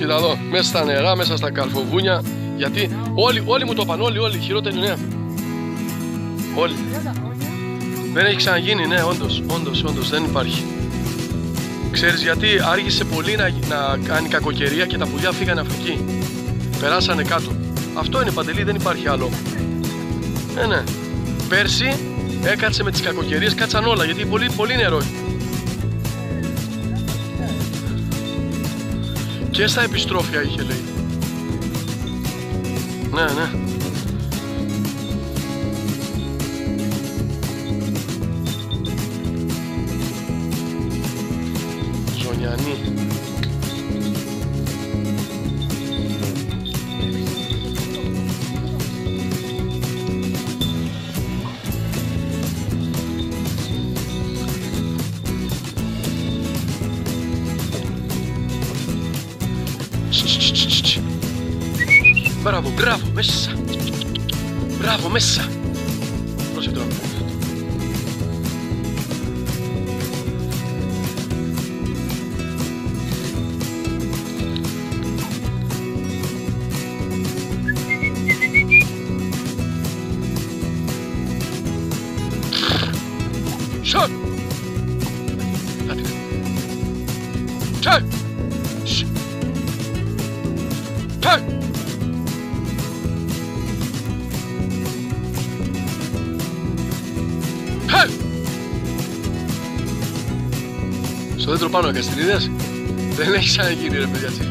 Κοίτα εδώ, μέσα στα νερά, μέσα στα καρφοβούνια. Γιατί όλοι μου το είπαν, όλοι, χειρότερη νέα. Όλοι. Δεν έχει ξαναγίνει, ναι, όντως, δεν υπάρχει. Ξέρεις γιατί άργησε πολύ να κάνει κακοκαιρία και τα πουλιά φύγανε από εκεί. Περάσανε κάτω. Αυτό είναι, Παντελή, δεν υπάρχει άλλο. Ναι. Πέρσι έκατσε με τις κακοκαιρίες, κάτσαν όλα, γιατί πολύ νερό. Και στα επιστρόφια είχε, λέει. Ναι. Ζωνιανή. Μπράβο, μέσα. Μπράβο, μέσα. Πρόσεχε τώρα. Σοκ. Σοκ. Στο δέντρο πάνω έκανες, την είδες? Δεν έχει ξαναγίνει, ρε παιδιά, έτσι.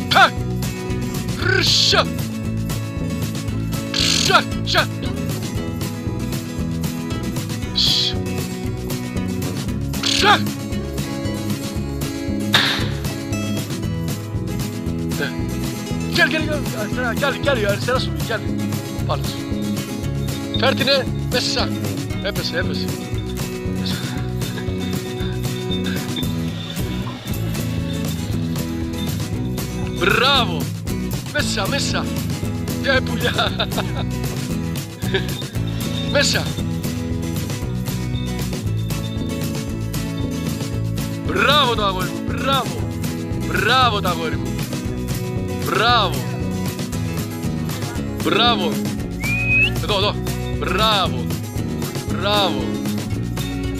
Πα! Ρσσα! Ρσσα! Ρσσα! Ρσσα! Κι άλλη, αριστερά σου, κι άλλη. Πάνω σου. Φέρτηνε, μέσα. Έπεσε. Μπράβο. Μέσα. Και πουλιά. Μέσα. Μπράβο το αγόρι μου, μπράβο το αγόρι μου. Μπράβο. Εδώ. Μπράβο.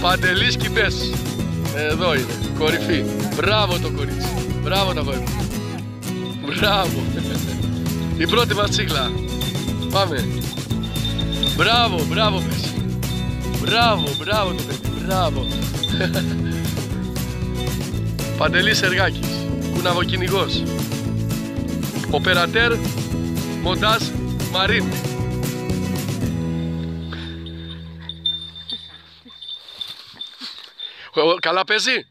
Παντελής Κηπές. Εδώ είναι, κορυφή. Μπράβο το κορίτσι. Μπράβο το αγόρι μου. Μπράβο. Η πρώτη μας τσίχλα. Πάμε. Μπράβο πες. Μπράβο το παιδί. Μπράβο. Παντελής Εργάκης. Κουναβοκυνηγός. Οπερατέρ Μοντάζ Μαρίν. Καλά παίζει?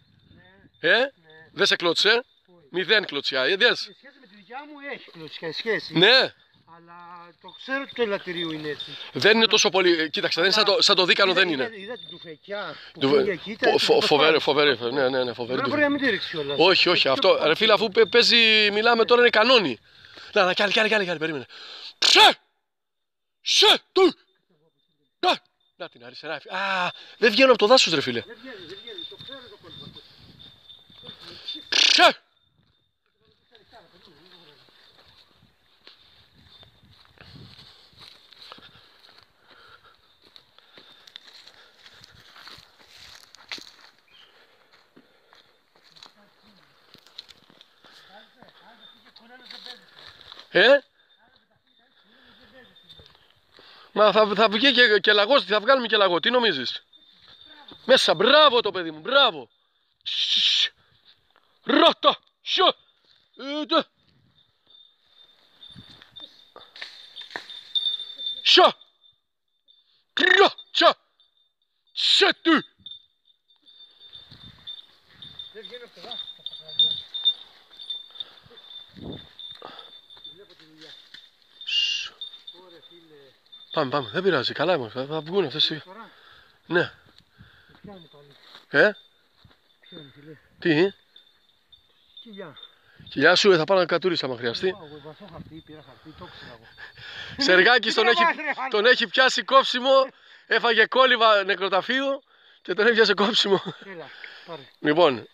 Ναι. Δεν σε κλώτσισε? Μηδέν κλωτσιά, είδες? Σε σχέση με τη δικιά μου έχει κλωτσιά, σχέση. Ναι. Αλλά το ξέρω ότι το ελαττηρίου είναι έτσι. Δεν είναι τόσο πολύ, κοίταξε, δεν είναι σαν το δίκανο, δεν είναι. Είδα την τουφεκιά. Φοβερή, ναι, φοβερή. Δεν μπορεί να μην τη ρίξει όλα. Όχι, αυτό, ρε φίλε, αφού παίζει, μιλάμε τώρα, είναι κανόνι. Να, κι άλλη, περίμενε. Να την αριστερά. Α, δεν βγαίνω από το δάσος, ρε φίλε. Δεν βγαίνει, το ξέρω το κόλπο. Μα θα βγει και λαγός, θα βγάλουμε και λαγό, τι νομίζεις? Μέσα, μπράβο το παιδί μου, μπράβο. Ρώτα, σιο. Σιο. Ρώτα. Σε του. Δεν βγαίνει από το δάσος, Πάμε, δεν πειράζει, καλά είμαστε, θα βγουν αυτές. Ναι. Τι? Κοιλιά σου, θα πάω να κατουρίσω άμα χρειαστεί. Σεργάκης τον έχει πιάσει κόψιμο, έφαγε κόλληβα νεκροταφείο Και τον έπιασε κόψιμο. Έλα, πάρε. Λοιπόν,